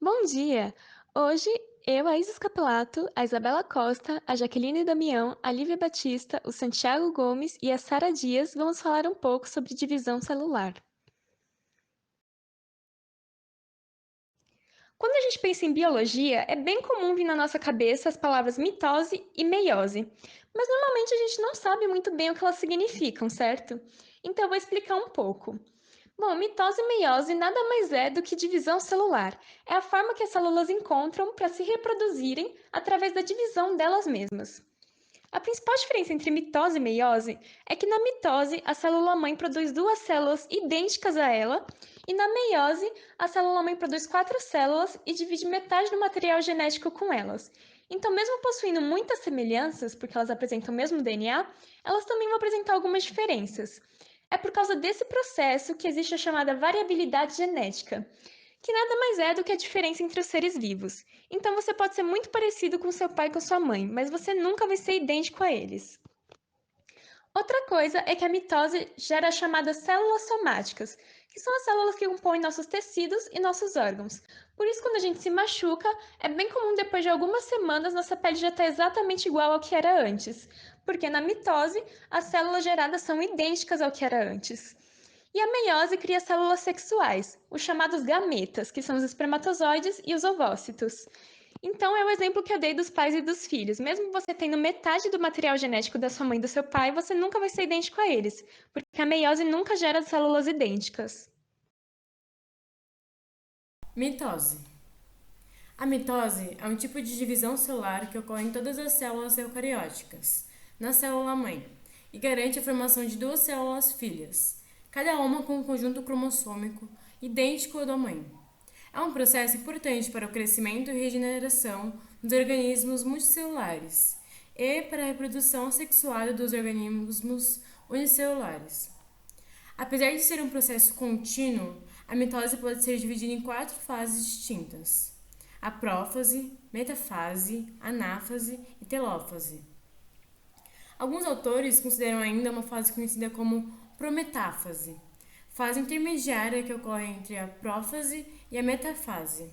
Bom dia! Hoje, eu, a Isis Capilato, a Isabela Costa, a Jaqueline Damião, a Lívia Batista, o Santiago Gomes e a Sara Dias vamos falar um pouco sobre divisão celular. Quando a gente pensa em biologia, é bem comum vir na nossa cabeça as palavras mitose e meiose, mas normalmente a gente não sabe muito bem o que elas significam, certo? Então eu vou explicar um pouco. Bom, mitose e meiose nada mais é do que divisão celular. É a forma que as células encontram para se reproduzirem através da divisão delas mesmas. A principal diferença entre mitose e meiose é que na mitose a célula-mãe produz duas células idênticas a ela, e na meiose a célula-mãe produz quatro células e divide metade do material genético com elas. Então, mesmo possuindo muitas semelhanças, porque elas apresentam o mesmo DNA, elas também vão apresentar algumas diferenças. É por causa desse processo que existe a chamada variabilidade genética, que nada mais é do que a diferença entre os seres vivos. Então você pode ser muito parecido com seu pai e com sua mãe, mas você nunca vai ser idêntico a eles. Outra coisa é que a mitose gera as chamadas células somáticas, que são as células que compõem nossos tecidos e nossos órgãos. Por isso, quando a gente se machuca, é bem comum depois de algumas semanas nossa pele já estar exatamente igual ao que era antes, porque na mitose as células geradas são idênticas ao que era antes. E a meiose cria células sexuais, os chamados gametas, que são os espermatozoides e os ovócitos. Então, é o exemplo que eu dei dos pais e dos filhos. Mesmo você tendo metade do material genético da sua mãe e do seu pai, você nunca vai ser idêntico a eles, porque a meiose nunca gera células idênticas. Mitose. A mitose é um tipo de divisão celular que ocorre em todas as células eucarióticas, na célula-mãe, e garante a formação de duas células filhas, cada uma com um conjunto cromossômico idêntico ao da mãe. É um processo importante para o crescimento e regeneração dos organismos multicelulares e para a reprodução sexuada dos organismos unicelulares. Apesar de ser um processo contínuo, a mitose pode ser dividida em quatro fases distintas: a prófase, metafase, anáfase e telófase. Alguns autores consideram ainda uma fase conhecida como prometáfase, fase intermediária que ocorre entre a prófase e a metafase.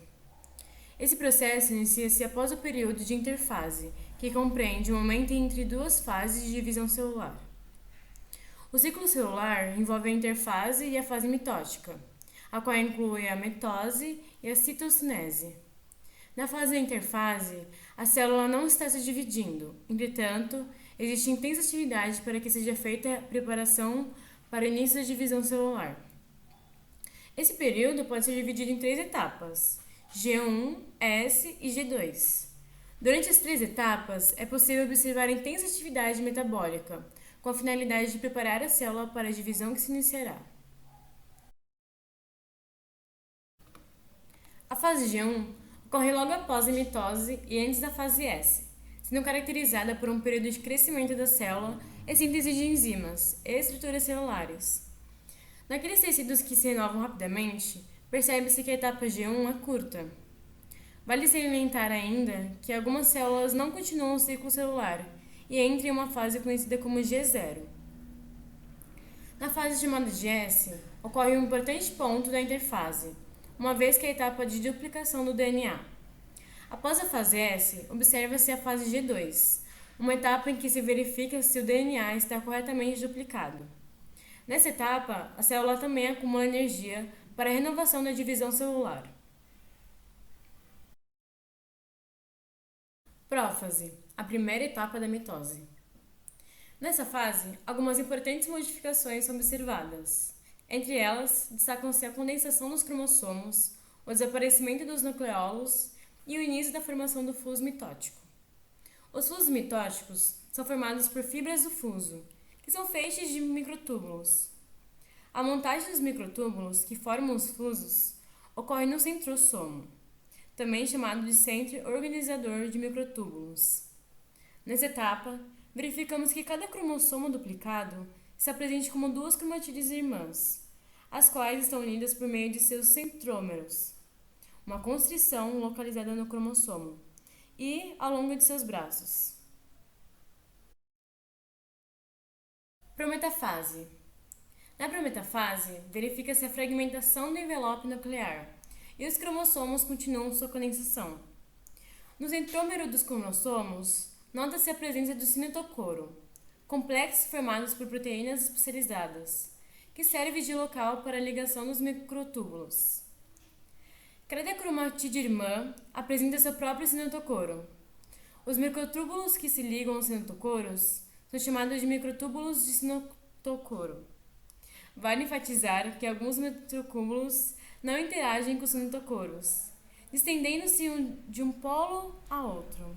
Esse processo inicia-se após o período de interfase, que compreende o momento entre duas fases de divisão celular. O ciclo celular envolve a interfase e a fase mitótica, a qual inclui a mitose e a citocinese. Na fase da interfase, a célula não está se dividindo, entretanto, existe intensa atividade para que seja feita a preparação para o início da divisão celular. Esse período pode ser dividido em três etapas: G1, S e G2. Durante as três etapas, é possível observar intensa atividade metabólica, com a finalidade de preparar a célula para a divisão que se iniciará. A fase G1 ocorre logo após a mitose e antes da fase S, sendo caracterizada por um período de crescimento da célula e síntese de enzimas e estruturas celulares. Naqueles tecidos que se renovam rapidamente, percebe-se que a etapa G1 é curta. Vale salientar ainda que algumas células não continuam o ciclo celular e entram em uma fase conhecida como G0. Na fase chamada de S, ocorre um importante ponto da interfase, uma vez que é a etapa de duplicação do DNA. Após a fase S, observa-se a fase G2, uma etapa em que se verifica se o DNA está corretamente duplicado. Nessa etapa, a célula também acumula energia para a renovação da divisão celular. Prófase, a primeira etapa da mitose. Nessa fase, algumas importantes modificações são observadas. Entre elas, destacam-se a condensação dos cromossomos, o desaparecimento dos nucleolos e o início da formação do fuso mitótico. Os fusos mitóticos são formados por fibras do fuso, que são feixes de microtúbulos. A montagem dos microtúbulos que formam os fusos ocorre no centrosomo, também chamado de centro organizador de microtúbulos. Nessa etapa, verificamos que cada cromossomo duplicado está presente como duas cromatídeos irmãs, as quais estão unidas por meio de seus centrômeros, uma constrição localizada no cromossomo, e ao longo de seus braços. Prometafase. Na prometafase, verifica-se a fragmentação do envelope nuclear e os cromossomos continuam sua condensação. No centrômero dos cromossomos, nota-se a presença do cinetocoro, complexos formados por proteínas especializadas, que serve de local para a ligação dos microtúbulos. Cada cromatídeo irmã apresenta seu próprio cinetocoro. Os microtúbulos que se ligam aos cinetocoros são chamados de microtúbulos de cinetocoro. Vale enfatizar que alguns microtúbulos não interagem com os cinetocoros, estendendo-se de um polo a outro.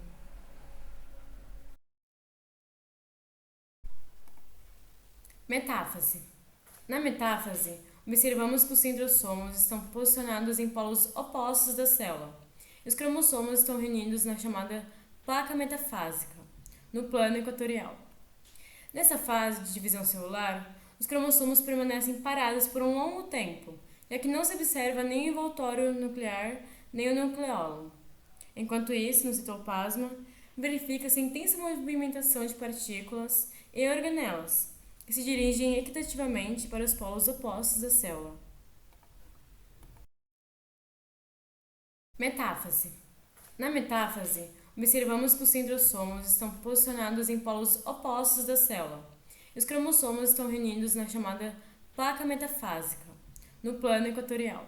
Metáfase. Na metáfase, observamos que os centrossomos estão posicionados em polos opostos da célula e os cromossomos estão reunidos na chamada placa metafásica, no plano equatorial. Nessa fase de divisão celular, os cromossomos permanecem parados por um longo tempo, já que não se observa nem o envoltório nuclear nem o nucleolo. Enquanto isso, no citoplasma, verifica-se intensa movimentação de partículas e organelas, que se dirigem equitativamente para os polos opostos da célula. Metáfase. Na metáfase, observamos que os centrossomos estão posicionados em polos opostos da célula e os cromossomos estão reunidos na chamada placa metafásica, no plano equatorial.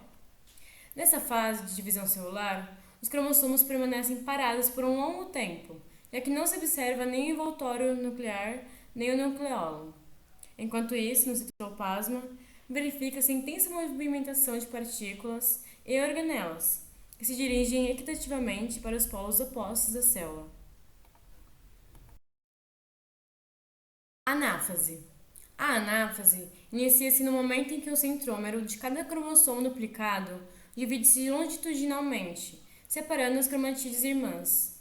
Nessa fase de divisão celular, os cromossomos permanecem parados por um longo tempo, já que não se observa nem o envoltório nuclear nem o nucleolo. Enquanto isso, no citoplasma, verifica-se intensa movimentação de partículas e organelas, que se dirigem equitativamente para os polos opostos da célula. Anáfase. A anáfase inicia-se no momento em que o centrômero de cada cromossomo duplicado divide-se longitudinalmente, separando as cromatídeos irmãs.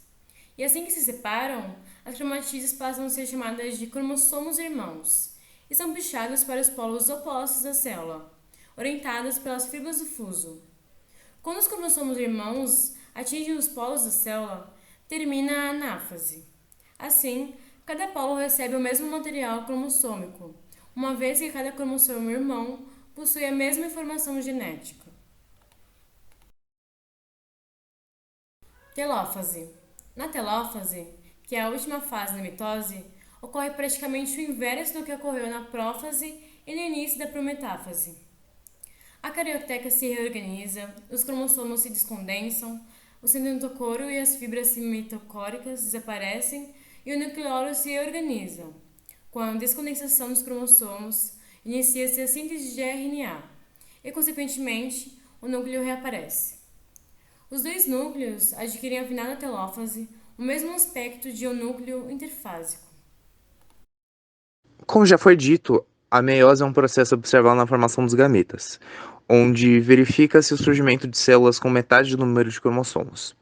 E assim que se separam, as cromatídeos passam a ser chamadas de cromossomos irmãos e são puxados para os polos opostos da célula, orientados pelas fibras do fuso. Quando os cromossomos irmãos atingem os polos da célula, termina a anáfase. Assim, cada polo recebe o mesmo material cromossômico, uma vez que cada cromossomo irmão possui a mesma informação genética. Telófase. Na telófase, que é a última fase da mitose, ocorre praticamente o inverso do que ocorreu na prófase e no início da prometáfase. A carioteca se reorganiza, os cromossomos se descondensam, o cinetocoro e as fibras mitocôndrias desaparecem e o nucleolo se reorganiza. Com a descondensação dos cromossomos, inicia-se a síntese de RNA e, consequentemente, o núcleo reaparece. Os dois núcleos adquirem ao final da telófase o mesmo aspecto de um núcleo interfásico. Como já foi dito, a meiose é um processo observado na formação dos gametas, onde verifica-se o surgimento de células com metade do número de cromossomos,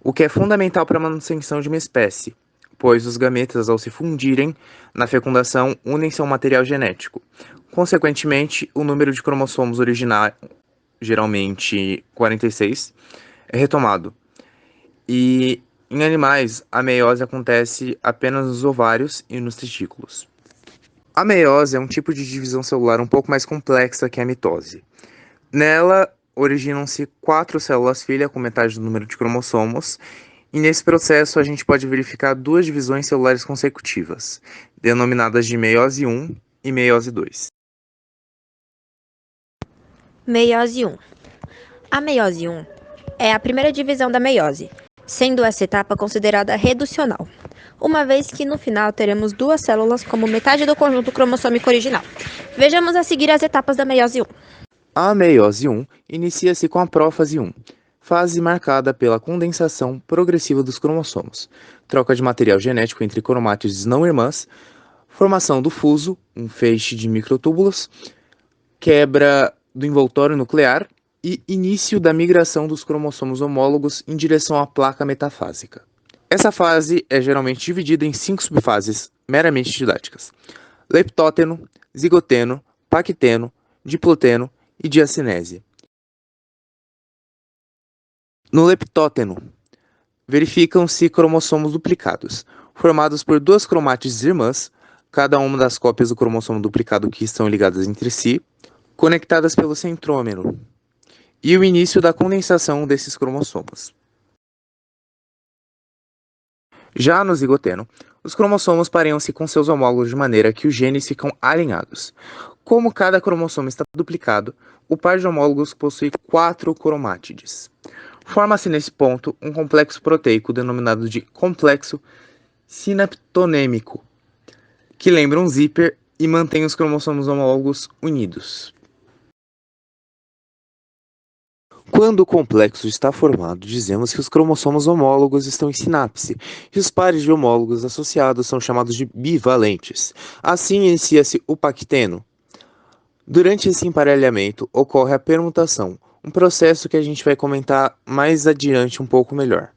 o que é fundamental para a manutenção de uma espécie, pois os gametas, ao se fundirem na fecundação, unem-se a um material genético. Consequentemente, o número de cromossomos original, geralmente 46, é retomado. E em animais, a meiose acontece apenas nos ovários e nos testículos. A meiose é um tipo de divisão celular um pouco mais complexa que a mitose. Nela, originam-se 4 células-filha com metade do número de cromossomos, e nesse processo a gente pode verificar 2 divisões celulares consecutivas, denominadas de meiose 1 e meiose 2. Meiose 1. A meiose 1 é a primeira divisão da meiose, sendo essa etapa considerada reducional, uma vez que no final teremos 2 células como metade do conjunto cromossômico original. Vejamos a seguir as etapas da meiose 1. A meiose 1 inicia-se com a prófase 1, fase marcada pela condensação progressiva dos cromossomos, troca de material genético entre cromátides não irmãs, formação do fuso, um feixe de microtúbulos, quebra do envoltório nuclear e início da migração dos cromossomos homólogos em direção à placa metafásica. Essa fase é geralmente dividida em 5 subfases meramente didáticas: leptóteno, zigoteno, paquiteno, diploteno e diacinese. No leptóteno, verificam-se cromossomos duplicados, formados por 2 cromátides irmãs, cada uma das cópias do cromossomo duplicado que estão ligadas entre si, conectadas pelo centrômero. e o início da condensação desses cromossomos. Já no zigoteno, os cromossomos pareiam-se com seus homólogos de maneira que os genes ficam alinhados. Como cada cromossomo está duplicado, o par de homólogos possui 4 cromátides. Forma-se nesse ponto um complexo proteico denominado de complexo sinaptonêmico, que lembra um zíper e mantém os cromossomos homólogos unidos. Quando o complexo está formado, dizemos que os cromossomos homólogos estão em sinapse, e os pares de homólogos associados são chamados de bivalentes. Assim inicia-se o pacteno. Durante esse emparelhamento ocorre a permutação, um processo que a gente vai comentar mais adiante um pouco melhor.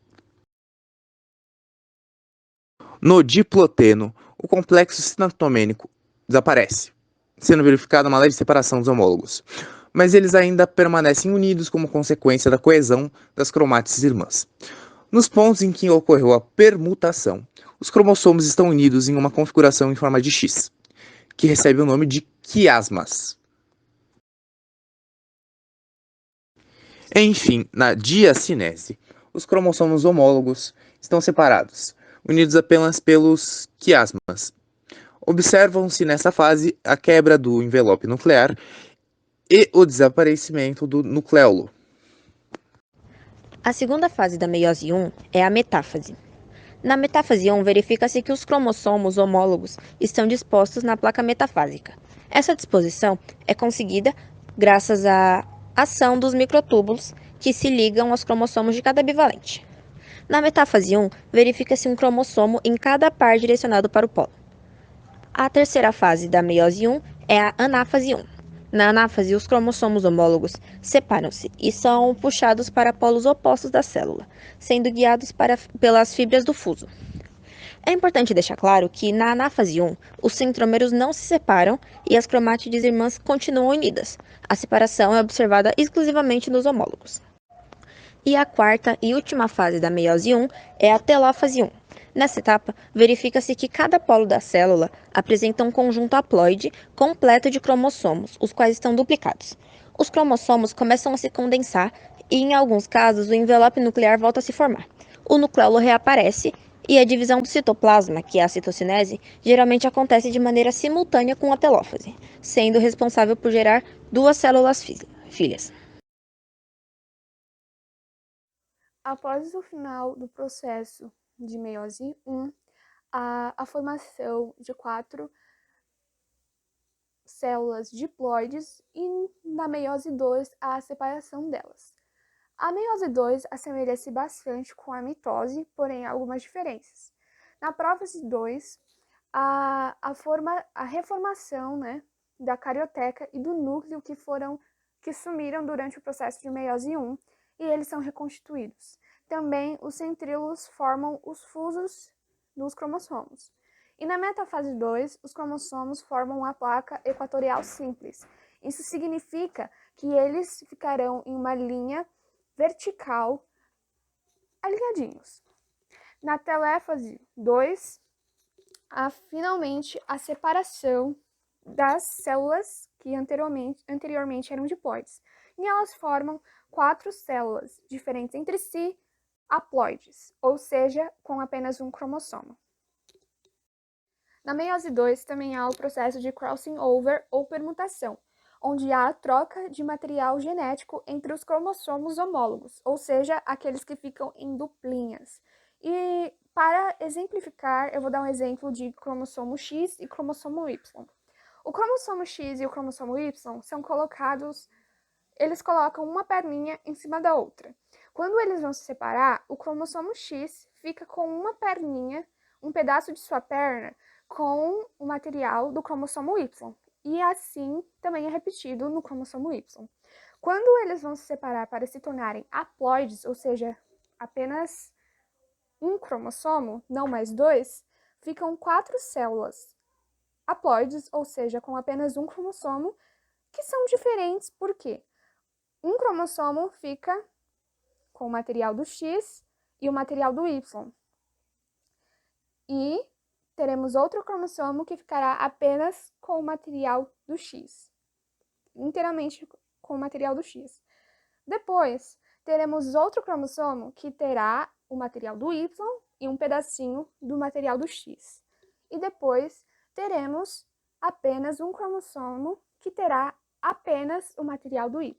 No diploteno, o complexo sinaptomênico desaparece, sendo verificada uma leve separação dos homólogos, mas eles ainda permanecem unidos como consequência da coesão das cromátides irmãs. Nos pontos em que ocorreu a permutação, os cromossomos estão unidos em uma configuração em forma de X, que recebe o nome de quiasmas. Enfim, na diacinese, os cromossomos homólogos estão separados, unidos apenas pelos quiasmas. Observam-se nessa fase a quebra do envelope nuclear e o desaparecimento do nucleolo. A segunda fase da meiose 1 é a metáfase. Na metáfase 1, verifica-se que os cromossomos homólogos estão dispostos na placa metafásica. Essa disposição é conseguida graças à ação dos microtúbulos que se ligam aos cromossomos de cada bivalente. Na metáfase 1, verifica-se um cromossomo em cada par direcionado para o polo. A terceira fase da meiose 1 é a anáfase 1. Na anáfase, os cromossomos homólogos separam-se e são puxados para polos opostos da célula, sendo guiados pelas fibras do fuso. É importante deixar claro que na anáfase 1, os centrômeros não se separam e as cromátides irmãs continuam unidas. A separação é observada exclusivamente nos homólogos. E a quarta e última fase da meiose 1 é a telófase 1. Nessa etapa, verifica-se que cada polo da célula apresenta um conjunto haploide completo de cromossomos, os quais estão duplicados. Os cromossomos começam a se condensar e, em alguns casos, o envelope nuclear volta a se formar. O nucleolo reaparece e a divisão do citoplasma, que é a citocinese, geralmente acontece de maneira simultânea com a telófase, sendo responsável por gerar 2 células filhas. Após o final do processo de meiose 1, a formação de 4 células diploides e na meiose 2 a separação delas. A meiose 2 assemelha-se bastante com a mitose, porém há algumas diferenças. Na prófase 2, a reformação, né, da carioteca e do núcleo que sumiram durante o processo de meiose 1 e eles são reconstituídos. Também os centríolos formam os fusos dos cromossomos. E na metafase 2, os cromossomos formam a placa equatorial simples. Isso significa que eles ficarão em uma linha vertical, alinhadinhos. Na teléfase 2, há finalmente a separação das células que anteriormente eram diploides. E elas formam 4 células diferentes entre si, haploides, ou seja, com apenas um cromossomo. Na meiose 2 também há o processo de crossing over ou permutação, onde há a troca de material genético entre os cromossomos homólogos, ou seja, aqueles que ficam em duplinhas. E para exemplificar, eu vou dar um exemplo de cromossomo X e cromossomo Y. O cromossomo X e o cromossomo Y são colocados, eles colocam uma perninha em cima da outra. Quando eles vão se separar, o cromossomo X fica com uma perninha, um pedaço de sua perna, com o material do cromossomo Y. E assim também é repetido no cromossomo Y. Quando eles vão se separar para se tornarem haploides, ou seja, apenas um cromossomo, não mais 2, ficam 4 células haploides, ou seja, com apenas um cromossomo, que são diferentes porque um cromossomo fica com o material do X e o material do Y. E teremos outro cromossomo que ficará apenas com o material do X. Inteiramente com o material do X. Depois, teremos outro cromossomo que terá o material do Y e um pedacinho do material do X. E depois, teremos apenas um cromossomo que terá apenas o material do Y.